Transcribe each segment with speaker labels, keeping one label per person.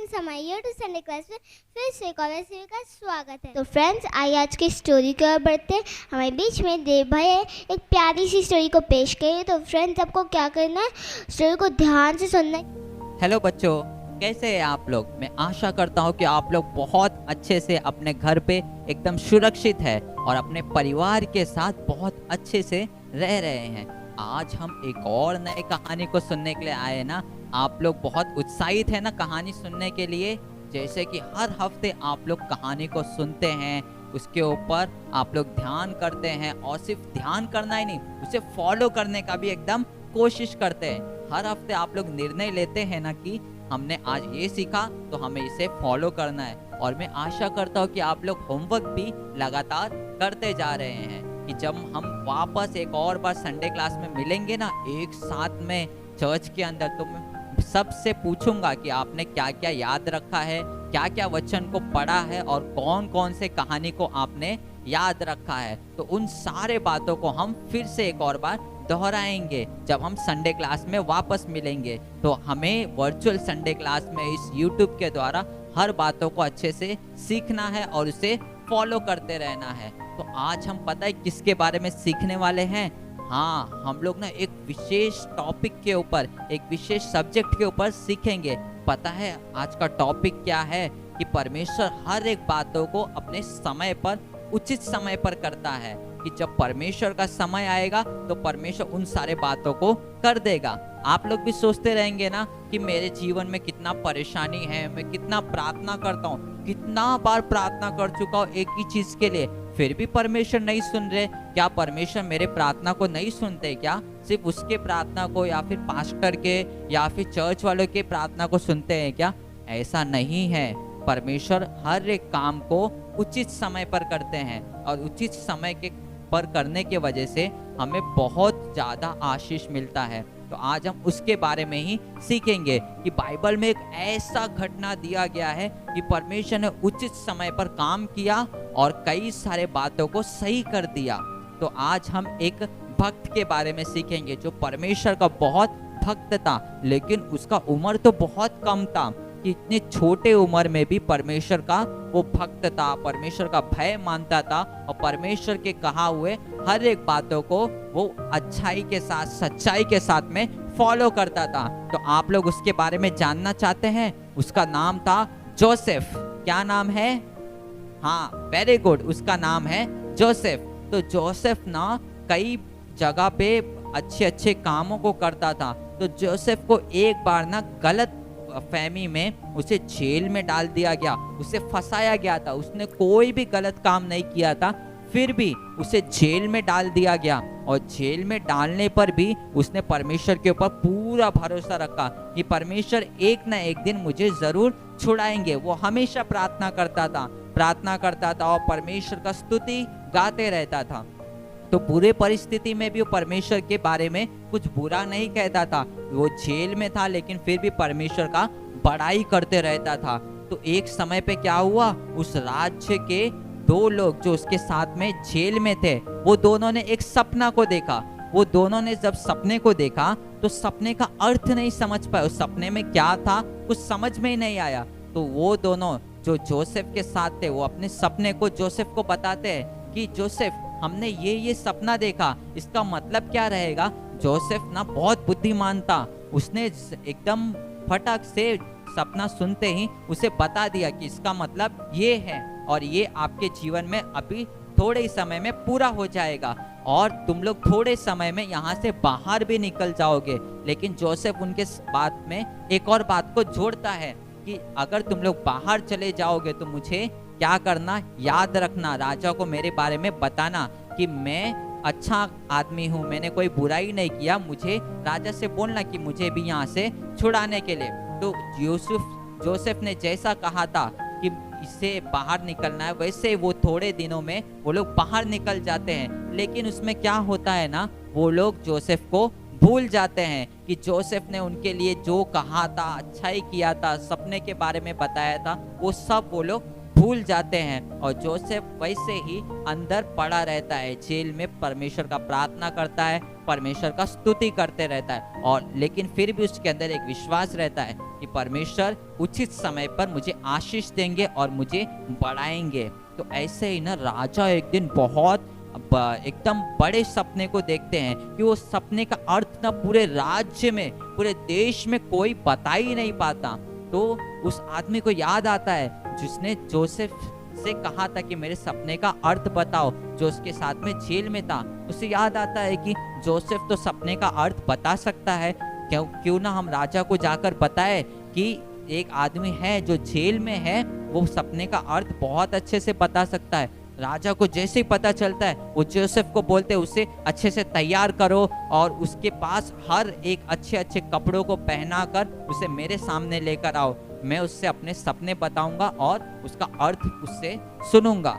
Speaker 1: Friends, हमारे YouTube Sunday class में फिर से एक और रेसिपी का स्वागत है। तो फ्रेंड्स, आइए आज की स्टोरी की ओर बढ़ते हैं। हमारे बीच में देव भाई एक प्यारी सी स्टोरी को पेश करिए। तो फ्रेंड्स, आपको क्या करना है, स्टोरी को ध्यान से सुनना है।
Speaker 2: हेलो बच्चों, कैसे हैं आप लोग। मैं आशा करता हूँ कि आप लोग बहुत अच्छे से अपने घर पे एकदम सुरक्षित है और अपने परिवार के साथ बहुत अच्छे से रह रहे हैं। आज हम एक और नई कहानी को सुनने के लिए आए ना। आप लोग बहुत उत्साहित है ना कहानी सुनने के लिए। जैसे कि हर हफ्ते आप लोग कहानी को सुनते हैं, उसके ऊपर आप लोग ध्यान करते हैं और सिर्फ ध्यान करना ही नहीं, उसे फॉलो करने का भी एकदम कोशिश करते हैं। हर हफ्ते आप लोग निर्णय लेते हैं ना कि हमने आज ये सीखा तो हमें इसे फॉलो करना है। और मैं आशा करता हूँ कि आप लोग होमवर्क भी लगातार करते जा रहे हैं कि जब हम वापस एक और बार संडे क्लास में मिलेंगे ना एक साथ में चर्च के अंदर, तो मैं सबसे पूछूंगा कि आपने क्या क्या याद रखा है, क्या क्या वचन को पढ़ा है और कौन कौन से कहानी को आपने याद रखा है। तो उन सारे बातों को हम फिर से एक और बार दोहराएंगे जब हम संडे क्लास में वापस मिलेंगे। तो हमें वर्चुअल संडे क्लास में इस यूट्यूब के द्वारा हर बातों को अच्छे से सीखना है और उसे फॉलो करते रहना है। तो आज हम पता है किसके बारे में सीखने वाले हैं। हाँ, हम लोग ना एक विशेष टॉपिक के ऊपर, एक विशेष सब्जेक्ट के ऊपर सीखेंगे। पता है आज का टॉपिक क्या है कि परमेश्वर हर एक बातों को अपने समय पर, उचित समय पर करता है। कि जब परमेश्वर का समय आएगा तो परमेश्वर उन सारे बातों को कर देगा। आप लोग भी सोचते रहेंगे ना कि मेरे जीवन में कितना परेशानी है, मैं कितना प्रार्थना करता हूँ, कितना बार प्रार्थना कर चुका हूँ एक ही चीज के लिए, फिर भी परमेश्वर नहीं सुन रहे। क्या परमेश्वर मेरे प्रार्थना को नहीं सुनते क्या? सिर्फ उसके प्रार्थना को या फिर पास्टर के या फिर चर्च वालों के प्रार्थना को सुनते हैं क्या? ऐसा नहीं है। परमेश्वर हर एक काम को उचित समय पर करते हैं और उचित समय के पर करने के वजह से हमें बहुत ज्यादा आशीष मिलता है। तो आज हम उसके बारे में ही सीखेंगे कि बाइबल में एक ऐसा घटना दिया गया है कि परमेश्वर ने उचित समय पर काम किया और कई सारे बातों को सही कर दिया। तो आज हम एक भक्त के बारे में सीखेंगे जो परमेश्वर का बहुत भक्त था, लेकिन उसका उम्र तो बहुत कम था कि इतने छोटे उम्र में भी परमेश्वर का वो भक्त था, परमेश्वर का भय मानता था और परमेश्वर के कहा हुए हर एक बातों को वो अच्छाई के साथ, सच्चाई के साथ में फॉलो करता था। तो आप लोग उसके बारे में जानना चाहते हैं। उसका नाम था जोसेफ। क्या नाम है? हाँ, वेरी गुड, उसका नाम है जोसेफ। तो जोसेफ ना कई जगह पे अच्छे अच्छे कामों को करता था। तो जोसेफ को एक बार ना गलत फहमी में उसे जेल में डाल दिया गया, उसे फंसाया गया था। उसने कोई भी गलत काम नहीं किया था, फिर भी उसे जेल में डाल दिया गया। और जेल में डालने पर भी उसने परमेश्वर के ऊपर पूरा भरोसा रखा कि परमेश्वर एक ना एक दिन मुझे जरूर छुड़ाएंगे। वो हमेशा प्रार्थना करता था और परमेश्वर का स्तुति गाते रहता था। तो बुरे परिस्थिति में भी वो परमेश्वर के बारे में कुछ बुरा नहीं कहता था। वो जेल में था लेकिन फिर भी परमेश्वर का बड़ाई करते रहता था। तो एक समय पे क्या हुआ, उस राज्य के दो लोग जो उसके साथ में जेल में थे, वो दोनों ने एक सपना को देखा। वो दोनों ने जब सपने को देखा तो सपने का अर्थ नहीं समझ पाए। उस सपने में क्या था कुछ समझ में ही नहीं आया। तो वो दोनों जो जोसेफ के साथ थे, वो अपने सपने को जोसेफ को बताते हैं कि जोसेफ, हमने ये सपना देखा, इसका मतलब क्या रहेगा। जोसेफ ना बहुत बुद्धिमान था, उसने एकदम फटक से सपना सुनते ही उसे बता दिया कि इसका मतलब ये है और ये आपके जीवन में अभी थोड़े ही समय में पूरा हो जाएगा और तुम लोग थोड़े समय में यहाँ से बाहर भी निकल जाओगे। लेकिन जोसेफ उनके बात में एक और बात को जोड़ता है कि अगर तुम लोग बाहर चले जाओगे तो मुझे क्या करना, याद रखना, राजा को मेरे बारे में बताना कि मैं अच्छा आदमी हूँ, मैंने कोई बुराई नहीं किया। मुझे राजा से बोलना कि मुझे भी यहाँ से छुड़ाने के लिए। तो जोसेफ ने जैसा कहा था कि इससे बाहर निकलना है, वैसे वो थोड़े दिनों में वो लोग बाहर निकल जाते हैं। लेकिन उसमें क्या होता है ना, वो लोग जोसेफ को भूल जाते हैं कि जोसेफ ने उनके लिए जो कहा था, अच्छाई किया था, सपने के बारे में बताया था, वो सब वो लोग भूल जाते हैं। और जोसेफ वैसे ही अंदर पड़ा रहता है जेल में, परमेश्वर का प्रार्थना करता है, परमेश्वर का स्तुति करते रहता है, और लेकिन फिर भी उसके अंदर एक विश्वास रहता है कि परमेश्वर उचित समय पर मुझे आशीष देंगे और मुझे बढ़ाएंगे। तो ऐसे ही ना राजा एक दिन बहुत एकदम बड़े सपने को देखते हैं कि वो सपने का अर्थ ना पूरे राज्य में, पूरे देश में कोई बता ही नहीं पाता। तो उस आदमी को याद आता है जिसने जोसेफ से कहा था कि मेरे सपने का अर्थ बताओ, जो उसके साथ में जेल में था। उसे याद आता है कि जोसेफ तो सपने का अर्थ बता सकता है, क्यों ना हम राजा को जाकर बताए कि एक आदमी है जो जेल में है, वो सपने का अर्थ बहुत अच्छे से बता सकता है। राजा को जैसे ही पता चलता है वो जोसेफ को बोलते हैं उसे अच्छे से तैयार करो और उसके पास हर एक अच्छे अच्छे कपड़ों को पहनाकर उसे मेरे सामने लेकर आओ, मैं उससे अपने सपने बताऊंगा और उसका अर्थ उससे सुनूंगा।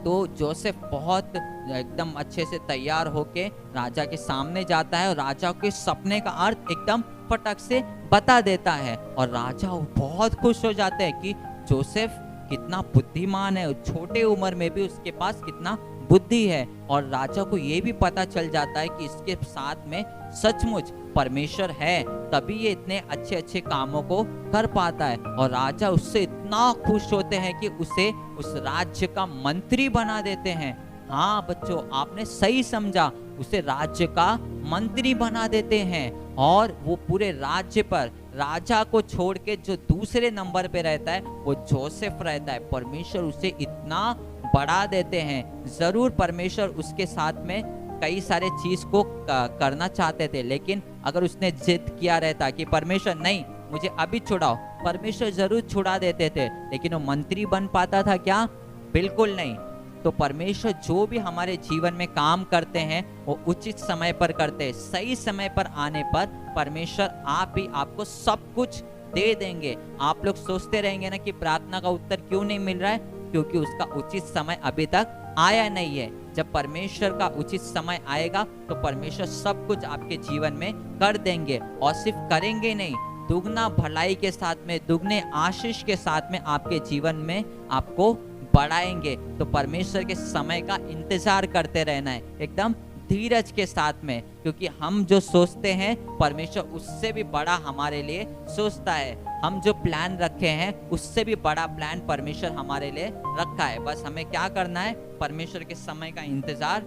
Speaker 2: तो जोसेफ बहुत एकदम अच्छे से तैयार होके राजा के सामने जाता है और राजा के सपने का अर्थ एकदम फटक से बता देता है, और राजा बहुत खुश हो जाते हैं कि जोसेफ कितना बुद्धिमान है, छोटे उम्र में भी उसके पास कितना बुद्धि है। और राजा को ये भी पता चल जाता है कि इसके साथ में सचमुच परमेश्वर है, तभी ये इतने अच्छे अच्छे कामों को कर पाता है। और राजा उससे इतना खुश होते हैं कि उसे उस राज्य का मंत्री बना देते हैं। हाँ बच्चों, आपने सही समझा, उसे राज्य का मंत्री बना देते हैं। और वो पूरे राज्य पर राजा को छोड़ के जो दूसरे नंबर पे रहता है वो जोसेफ रहता है। परमेश्वर उसे इतना बढ़ा देते हैं। जरूर परमेश्वर उसके साथ में कई सारे चीज को करना चाहते थे, लेकिन अगर उसने जिद किया रहता कि परमेश्वर नहीं मुझे अभी छुड़ाओ, परमेश्वर जरूर छुड़ा देते थे। लेकिन वो मंत्री बन पाता था क्या? बिल्कुल नहीं। तो परमेश्वर जो भी हमारे जीवन में काम करते हैं वो उचित समय पर करते हैं। सही समय पर आने पर परमेश्वर आप ही आपको सब कुछ दे देंगे। आप लोग सोचते रहेंगे ना कि प्रार्थना का उत्तर क्यों नहीं मिल रहा है, क्योंकि उसका उचित समय अभी तक आया नहीं है। जब परमेश्वर का उचित समय आएगा तो परमेश्वर सब कुछ आपके जीवन में कर देंगे, और सिर्फ करेंगे नहीं, दुगना भलाई के साथ में, दुगने आशीष के साथ में आपके जीवन में आपको बढ़ाएंगे। तो परमेश्वर के समय का इंतजार करते रहना है एकदम धीरज के साथ में, क्योंकि हम जो सोचते हैं परमेश्वर उससे भी बड़ा हमारे लिए सोचता है। हम जो प्लान रखे हैं उससे भी बड़ा प्लान परमेश्वर हमारे लिए रखा है। बस हमें क्या करना है? परमेश्वर के समय का इंतजार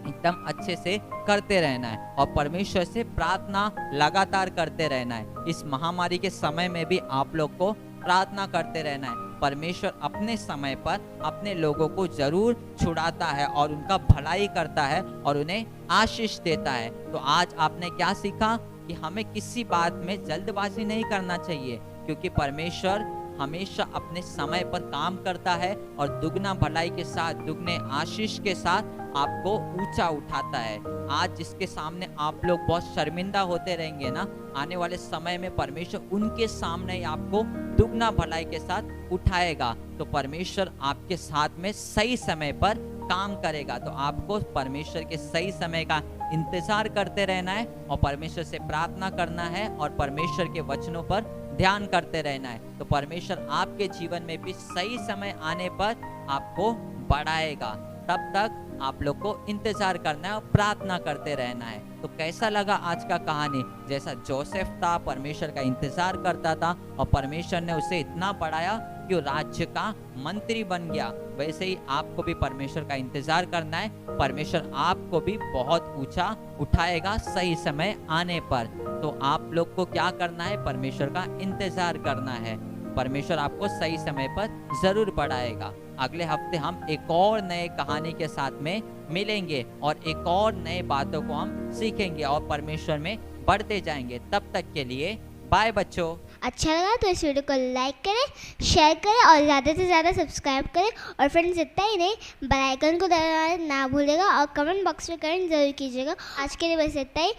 Speaker 2: एकदम अच्छे से करते रहना है और परमेश्वर से प्रार्थना लगातार करते रहना है। इस महामारी के समय में भी आप लोग को प्रार्थना करते रहना है। परमेश्वर अपने समय पर अपने लोगों को जरूर छुड़ाता है और उनका भलाई करता है और उन्हें आशीष देता है। तो आज आपने क्या सीखा? कि हमें किसी बात में जल्दबाजी नहीं करना चाहिए, क्योंकि परमेश्वर हमेशा अपने समय पर काम करता है और दुगना भलाई के साथ, दुगने आशीष के साथ आपको ऊंचा उठाता है। आज जिसके सामने आप लोग बहुत शर्मिंदा होते रहेंगे ना, आने वाले समय में परमेश्वर उनके सामने ही आपको दुगना भलाई के साथ उठाएगा। तो परमेश्वर आपके साथ में सही समय पर काम करेगा। तो आपको परमेश्वर के सही समय का इंतजार करते रहना है और परमेश्वर से प्रार्थना करना है और परमेश्वर के वचनों पर ध्यान करते रहना है। तो परमेश्वर आपके जीवन में भी सही समय आने पर आपको बढ़ाएगा। तब तक आप लोग को इंतजार करना है और प्रार्थना करते रहना है। तो कैसा लगा आज का कहानी? जैसा जोसेफ था, परमेश्वर का इंतजार करता था और परमेश्वर ने उसे इतना बढ़ाया कि वो राज्य का मंत्री बन गया। वैसे ही आपको भी परमेश्वर का इंतजार करना है। परमेश्वर आपको भी बहुत ऊंचा उठाएगा सही समय आने पर। तो आप लोग को क्या करना है? परमेश्वर का इंतजार करना है। परमेश्वर आपको सही समय पर जरूर बढ़ाएगा। अगले हफ्ते हम एक और नए कहानी के साथ में मिलेंगे और एक और नए बातों को हम सीखेंगे और परमेश्वर में बढ़ते जाएंगे। तब तक के लिए बाय बच्चों।
Speaker 1: अच्छा लगा तो इस वीडियो को लाइक करें, शेयर करें और ज़्यादा से ज़्यादा सब्सक्राइब करें। और फ्रेंड्स इतना ही नहीं, बेल आइकन को दबाना ना भूलेगा और कमेंट बॉक्स में कमेंट जरूर कीजिएगा। आज के लिए बस इतना ही।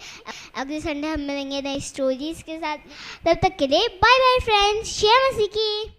Speaker 1: अगले संडे हम मिलेंगे नई स्टोरीज के साथ। तब तक के लिए बाय बाय फ्रेंड्स। शेयर मसीह की।